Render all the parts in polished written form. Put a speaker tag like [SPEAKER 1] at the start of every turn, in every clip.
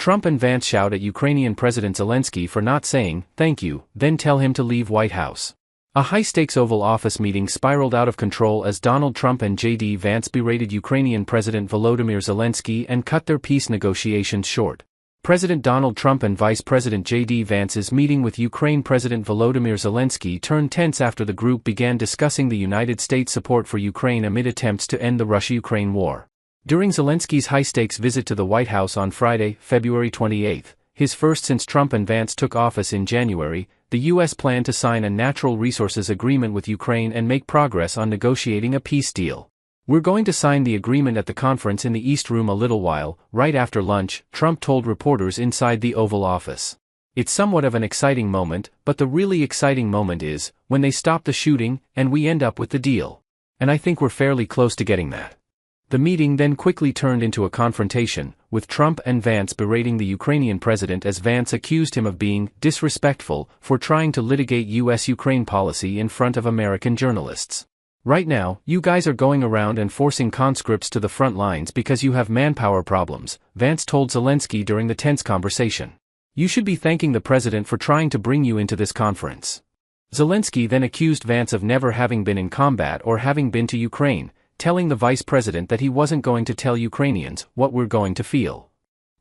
[SPEAKER 1] Trump and Vance shout at Ukrainian President Zelensky for not saying, "Thank you," then tell him to leave White House. A high-stakes Oval Office meeting spiraled out of control as Donald Trump and J.D. Vance berated Ukrainian President Volodymyr Zelenskyy and cut their peace negotiations short. President Donald Trump and Vice President J.D. Vance's meeting with Ukraine President Volodymyr Zelenskyy turned tense after the group began discussing the United States' support for Ukraine amid attempts to end the Russia-Ukraine war. During Zelenskyy's high-stakes visit to the White House on Friday, February 28, his first since Trump and Vance took office in January, the U.S. planned to sign a natural resources agreement with Ukraine and make progress on negotiating a peace deal. "We're going to sign the agreement at the conference in the East Room a little while, right after lunch," Trump told reporters inside the Oval Office. "It's somewhat of an exciting moment, but the really exciting moment is when they stop the shooting and we end up with the deal. And I think we're fairly close to getting that." The meeting then quickly turned into a confrontation, with Trump and Vance berating the Ukrainian president as Vance accused him of being disrespectful for trying to litigate U.S. Ukraine policy in front of American journalists. "Right now, you guys are going around and forcing conscripts to the front lines because you have manpower problems," Vance told Zelensky during the tense conversation. "You should be thanking the president for trying to bring you into this conference." Zelensky then accused Vance of never having been in combat or having been to Ukraine, telling the vice president that he wasn't going to tell Ukrainians what we're going to feel.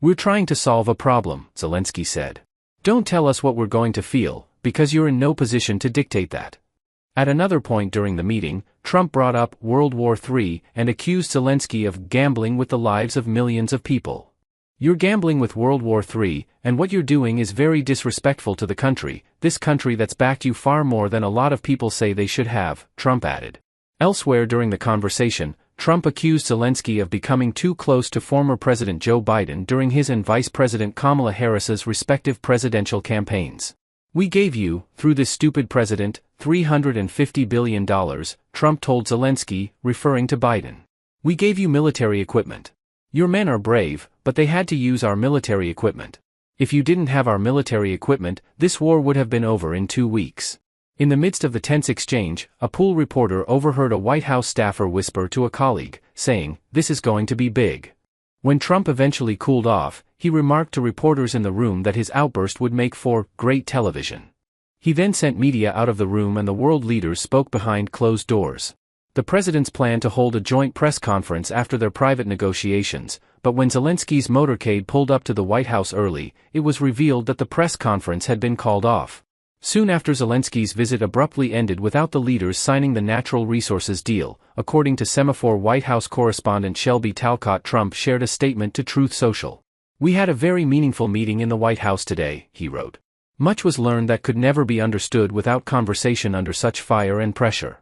[SPEAKER 1] "We're trying to solve a problem," Zelensky said. "Don't tell us what we're going to feel, because you're in no position to dictate that." At another point during the meeting, Trump brought up World War III and accused Zelensky of gambling with the lives of millions of people. "You're gambling with World War III, and what you're doing is very disrespectful to the country, this country that's backed you far more than a lot of people say they should have," Trump added. Elsewhere during the conversation, Trump accused Zelensky of becoming too close to former President Joe Biden during his and Vice President Kamala Harris's respective presidential campaigns. "We gave you, through this stupid president, $350 billion, Trump told Zelensky, referring to Biden. "We gave you military equipment. Your men are brave, but they had to use our military equipment. If you didn't have our military equipment, this war would have been over in 2 weeks." In the midst of the tense exchange, a pool reporter overheard a White House staffer whisper to a colleague, saying, "This is going to be big." When Trump eventually cooled off, he remarked to reporters in the room that his outburst would make for great television. He then sent media out of the room and the world leaders spoke behind closed doors. The presidents planned to hold a joint press conference after their private negotiations, but when Zelenskyy's motorcade pulled up to the White House early, it was revealed that the press conference had been called off. Soon after Zelenskyy's visit abruptly ended without the leaders signing the natural resources deal, according to Semaphore White House correspondent Shelby Talcott. Trump shared a statement to Truth Social. "We had a very meaningful meeting in the White House today," he wrote. "Much was learned that could never be understood without conversation under such fire and pressure.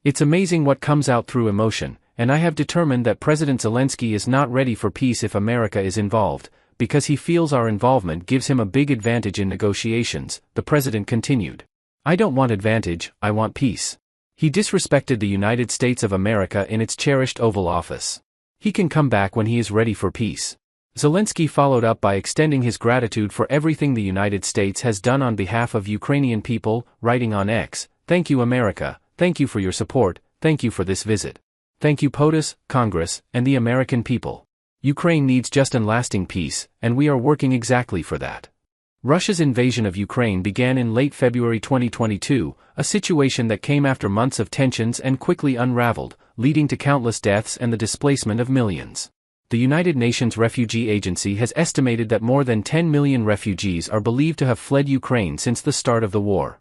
[SPEAKER 1] It's amazing what comes out through emotion, and I have determined that President Zelensky is not ready for peace if America is involved, because he feels our involvement gives him a big advantage in negotiations," the president continued. "I don't want advantage, I want peace." He disrespected the United States of America in its cherished Oval Office. He can come back when he is ready for peace. Zelensky followed up by extending his gratitude for everything the United States has done on behalf of Ukrainian people, writing on X, "Thank you America, thank you for your support, thank you for this visit. Thank you POTUS, Congress, and the American people. Ukraine needs just and lasting peace, and we are working exactly for that." Russia's invasion of Ukraine began in late February 2022, a situation that came after months of tensions and quickly unraveled, leading to countless deaths and the displacement of millions. The United Nations Refugee Agency has estimated that more than 10 million refugees are believed to have fled Ukraine since the start of the war.